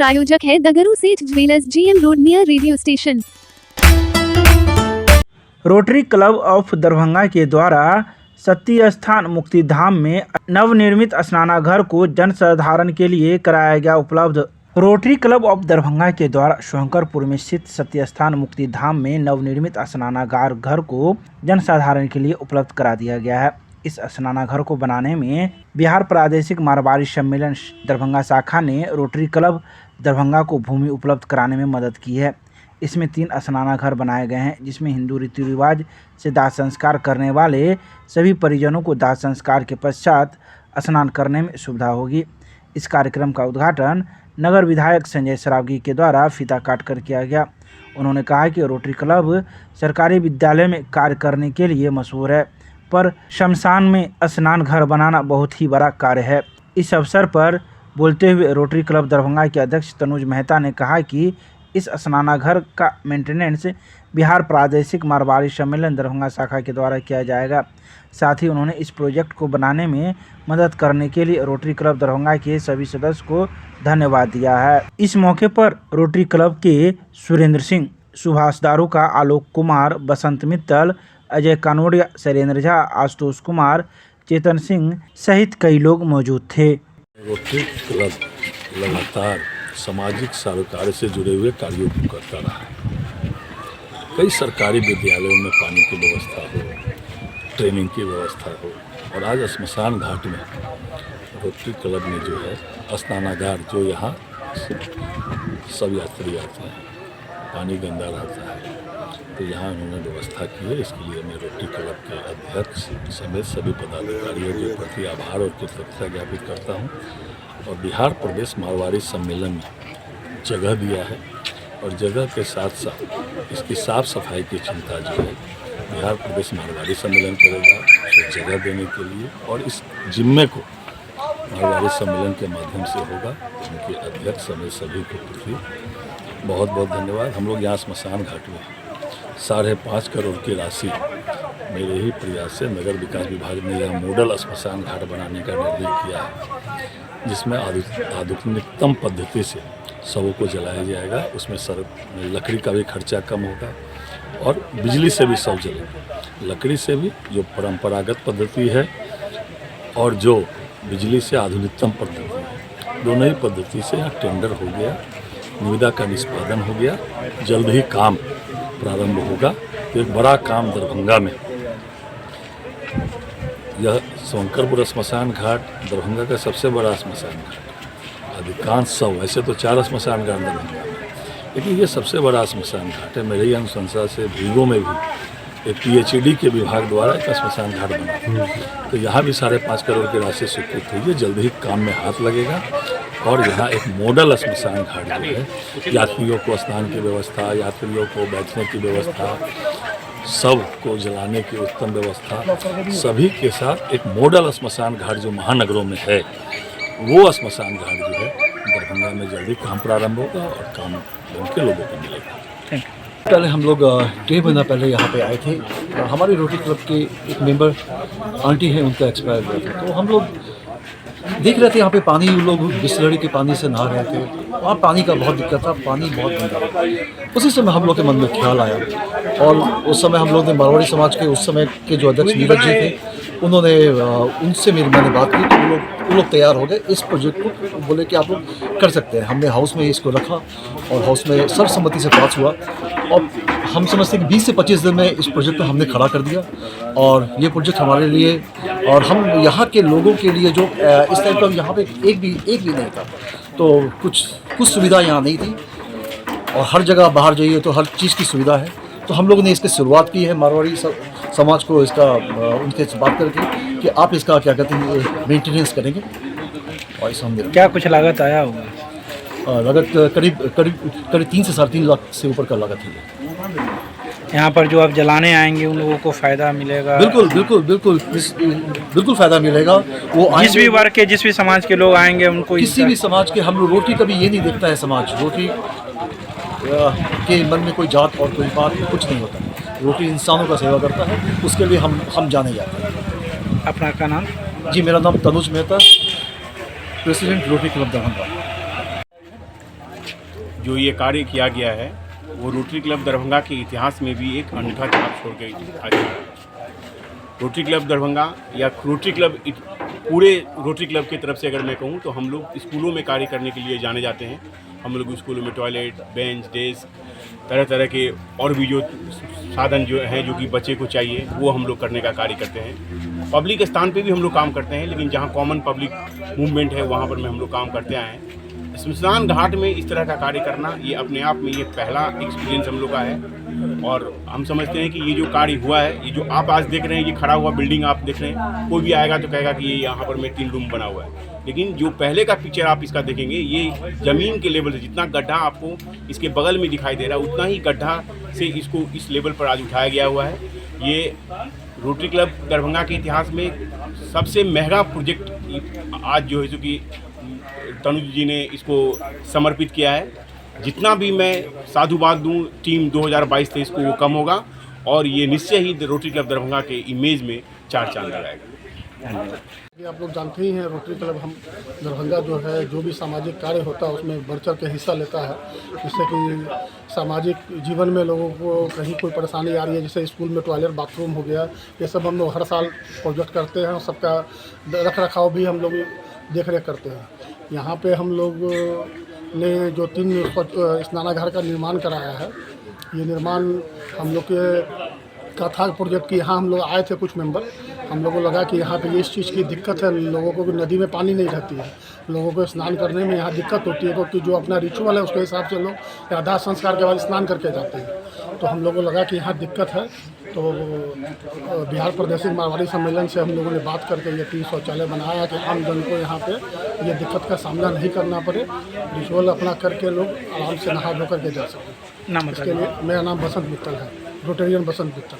प्रायोजक है दगरू सेठ jewellers, GM road near radio station. Rotary club of Darbhanga के द्वारा सती स्थान मुक्तिधाम में नवनिर्मित स्नानाघर को जनसाधारण के लिए कराया गया उपलब्ध। रोटरी क्लब ऑफ दरभंगा के द्वारा शंकरपुर में स्थित सती स्थान मुक्तिधाम में नवनिर्मित स्नानागार घर को जनसाधारण के लिए उपलब्ध करा दिया गया है। इस स्नानाघर को बनाने में बिहार प्रादेशिक मारवाड़ी सम्मेलन दरभंगा शाखा ने रोटरी क्लब दरभंगा को भूमि उपलब्ध कराने में मदद की है। इसमें 3 स्नानाघर बनाए गए हैं, जिसमें हिंदू रीति रिवाज से दाह संस्कार करने वाले सभी परिजनों को दाह संस्कार के पश्चात स्नान करने में सुविधा होगी। इस कार्यक्रम का उद्घाटन नगर विधायक संजय सरावगी के द्वारा फीता काटकर किया गया। उन्होंने कहा कि रोटरी क्लब सरकारी विद्यालय में कार्य करने के लिए मशहूर है, पर शमशान में स्नान घर बनाना बहुत ही बड़ा कार्य है। इस अवसर पर बोलते हुए रोटरी क्लब दरभंगा के अध्यक्ष तनुज मेहता ने कहा कि इस स्नानाघर का मेंटेनेंस बिहार प्रादेशिक मारवाड़ी सम्मेलन दरभंगा शाखा के द्वारा किया जाएगा। साथ ही उन्होंने इस प्रोजेक्ट को बनाने में मदद करने के लिए रोटरी क्लब दरभंगा के सभी सदस्य को धन्यवाद दिया है। इस मौके पर रोटरी क्लब के सुरेंद्र सिंह, सुभाष दारूका, आलोक कुमार, बसंत मित्तल, अजय कानोडिया, शैलेंद्र झा, आशुतोष कुमार, चेतन सिंह सहित कई लोग मौजूद थे। रोटरी क्लब लगातार सामाजिक सरोकार से जुड़े हुए कार्यों को करता रहा है। कई सरकारी विद्यालयों में पानी की व्यवस्था हो, ट्रेनिंग की व्यवस्था हो, और आज श्मशान घाट में रोटरी क्लब में जो है स्नानागार, जो यहाँ सब यात्री आते हैं, पानी गंदा रहता है, तो यहाँ उन्होंने व्यवस्था की है। इसके लिए मैं रोटरी क्लब के अध्यक्ष समेत सभी पदाधिकारियों के प्रति आभार और कृतज्ञता ज्ञापित करता हूँ। और बिहार प्रदेश मारवाड़ी सम्मेलन में जगह दिया है, और जगह के साथ साथ इसकी साफ सफाई की चिंता जो है बिहार प्रदेश मारवाड़ी सम्मेलन करेगा, तो जगह देने के लिए, और इस जिम्मे को मारवाड़ी सम्मेलन के माध्यम से होगा। उनके अध्यक्ष समेत सभी को प्रति बहुत बहुत धन्यवाद। हम लोग यहाँ श्मशान घाट में 5.5 करोड़ की राशि मेरे ही प्रयास से नगर विकास विभाग ने यह मॉडल श्मशान घाट बनाने का निर्णय किया है, जिसमें आधुनिकतम पद्धति से शवों को जलाया जाएगा। उसमें लकड़ी का भी खर्चा कम होगा और बिजली से भी शव जलेगा। लकड़ी से भी जो परंपरागत पद्धति है और जो बिजली से आधुनिकतम पद्धति है, दोनों ही पद्धति से यहाँ टेंडर हो गया, निविदा का निष्पादन हो गया, जल्द ही काम प्रारंभ होगा। तो एक बड़ा काम दरभंगा में, यह शंकरपुर श्मशान घाट दरभंगा का सबसे बड़ा श्मशान घाट। अधिकांश शव, वैसे तो 4 श्मशान घाट दरभंगा में, लेकिन ये सबसे बड़ा श्मशान घाट है। मेरे ही अनुशंसा से भीगो में भी एक PhD के विभाग द्वारा एक श्मशान घाट बना, तो यहाँ भी 5.5 करोड़ की राशि स्वीकृत हुई है। जल्द ही काम में हाथ लगेगा और यहाँ एक मॉडल श्मशान घाट जो है, यात्रियों को स्नान की व्यवस्था, यात्रियों को बैठने की व्यवस्था, सब को जलाने की उत्तम व्यवस्था, सभी के साथ एक मॉडल श्मशान घाट जो महानगरों में है, वो श्मशान घाट जो है दरभंगा में जल्दी काम प्रारंभ होगा और काम उनके लोगों को मिलेगा। पहले हम लोग 1.5 महीना पहले यहाँ पे आए थे। हमारे रोटरी क्लब के एक मेंबर आंटी हैं, उनका एक्सपायर हुआ था, तो हम लोग देख रहे थे यहाँ पे पानी, लोग बिस्लरी के पानी से नहा रहे थे। वहाँ पानी का बहुत दिक्कत था, पानी बहुत गंदा था। उसी समय हम लोग के मन में ख्याल आया, और उस समय हम लोग ने मारवाड़ी समाज के उस समय के जो अध्यक्ष नीरज जी थे, उन्होंने उनसे मैंने बात की, तो वो लोग तैयार हो गए इस प्रोजेक्ट को। बोले कि आप लोग कर सकते हैं। हमने हाउस में इसको रखा और हाउस में सर्वसम्मति से पास हुआ, और हम समझते हैं कि 20 से 25 दिन में इस प्रोजेक्ट को हमने खड़ा कर दिया। और ये प्रोजेक्ट हमारे लिए और हम यहाँ के लोगों के लिए, जो इस टाइप का यहाँ पे एक भी नहीं था, तो कुछ सुविधा यहाँ नहीं थी, और हर जगह बाहर जाइए तो हर चीज़ की सुविधा है। तो हम लोगों ने इसकी शुरुआत की है, मारवाड़ी समाज को इसका उनके से बात करके कि आप इसका क्या कहते हैं मेंटेनेंस करेंगे। और इस हम क्या कुछ लागत आया होगा? लागत करीब 3 से 3.5 लाख से ऊपर का लागत है। यहाँ पर जो आप जलाने आएंगे उन लोगों को फ़ायदा मिलेगा? बिल्कुल फ़ायदा मिलेगा। वो जिस भी वर्ग के, जिस भी समाज के लोग आएंगे उनको, किसी भी समाज के, हम लोग रोटी कभी ये नहीं देखता है समाज, रोटी के मन में कोई जात और कोई बात कुछ नहीं होता। रोटी इंसानों का सेवा करता है, उसके लिए हम जाने जाते हैं। अपना का नाम? जी, मेरा नाम Tanuj Mehta, president rotary club Darbhanga. जो ये कार्य किया गया है वो रोटरी क्लब दरभंगा के इतिहास में भी एक अनूठा छाप छोड़ के आज है। रोटरी क्लब दरभंगा या रोटरी क्लब पूरे रोटरी क्लब की तरफ से अगर मैं कहूँ तो हम लोग स्कूलों में कार्य करने के लिए जाने जाते हैं। हम लोग स्कूलों में टॉयलेट, बेंच, डेस्क, तरह तरह के और भी जो साधन जो हैं जो कि बच्चे को चाहिए वो हम लोग करने का कार्य करते हैं। पब्लिक स्थान पे भी हम लोग काम करते हैं, लेकिन जहाँ कॉमन पब्लिक मूवमेंट है वहाँ पर में हम लोग काम करते आए हैं। शमशान घाट में इस तरह का कार्य करना ये अपने आप में ये पहला एक्सपीरियंस हम लोग का है। और हम समझते हैं कि ये जो कार्य हुआ है, ये जो आप आज देख रहे हैं, ये खड़ा हुआ बिल्डिंग आप देख रहे हैं, कोई भी आएगा तो कहेगा कि ये यहाँ पर में 3 रूम बना हुआ है। लेकिन जो पहले का पिक्चर आप इसका देखेंगे, ये ज़मीन के लेवल से जितना गड्ढा आपको इसके बगल में दिखाई दे रहा है उतना ही गड्ढा से इसको इस लेवल पर आज उठाया गया हुआ है। ये रोटरी क्लब दरभंगा के इतिहास में सबसे महंगा प्रोजेक्ट आज जो है, जो कि तनुज जी ने इसको समर्पित किया है। जितना भी मैं साधुवाद दूं टीम 2022-23 को वो कम होगा और ये निश्चय ही रोटरी क्लब दरभंगा के इमेज में 4 चांद लगाएगा। ये आप लोग जानते ही हैं, रोटरी क्लब हम दरभंगा जो है, जो भी सामाजिक कार्य होता है उसमें बढ़ चढ़ के हिस्सा लेता है, जिससे कि सामाजिक जीवन में लोगों को कहीं कोई परेशानी आ रही है, जैसे स्कूल में टॉयलेट, बाथरूम हो गया, ये सब हम लोग हर साल प्रोजेक्ट करते हैं और सबका रख रखाव भी हम लोग देख रेख करते हैं। यहाँ पे हम लोग ने जो 3 स्नानागार का निर्माण कराया है, ये निर्माण हम लोग का था प्रोजेक्ट की। यहाँ हम लोग आए थे कुछ मेंबर, हम लोगों को लगा कि यहाँ पे ये इस चीज़ की दिक्कत है, लोगों को नदी में पानी नहीं रहती है, लोगों को स्नान करने में यहाँ दिक्कत होती है, क्योंकि जो अपना रिचुअल है उसके हिसाब से लोग आधा संस्कार के बाद स्नान करके जाते हैं। तो हम लोगों को लगा कि यहाँ दिक्कत है, तो बिहार प्रादेशिक मारवाड़ी सम्मेलन से हम लोगों ने बात करके ये 3 शौचालय बनाया कि आम जन को यहाँ पे ये दिक्कत का सामना नहीं करना पड़े, रिचुअल अपना करके लोग आराम से नहा धो करके जा सकें। इसके लिए मेरा नाम बसंत मित्तल है, रोटेरियन बसंत मित्तल।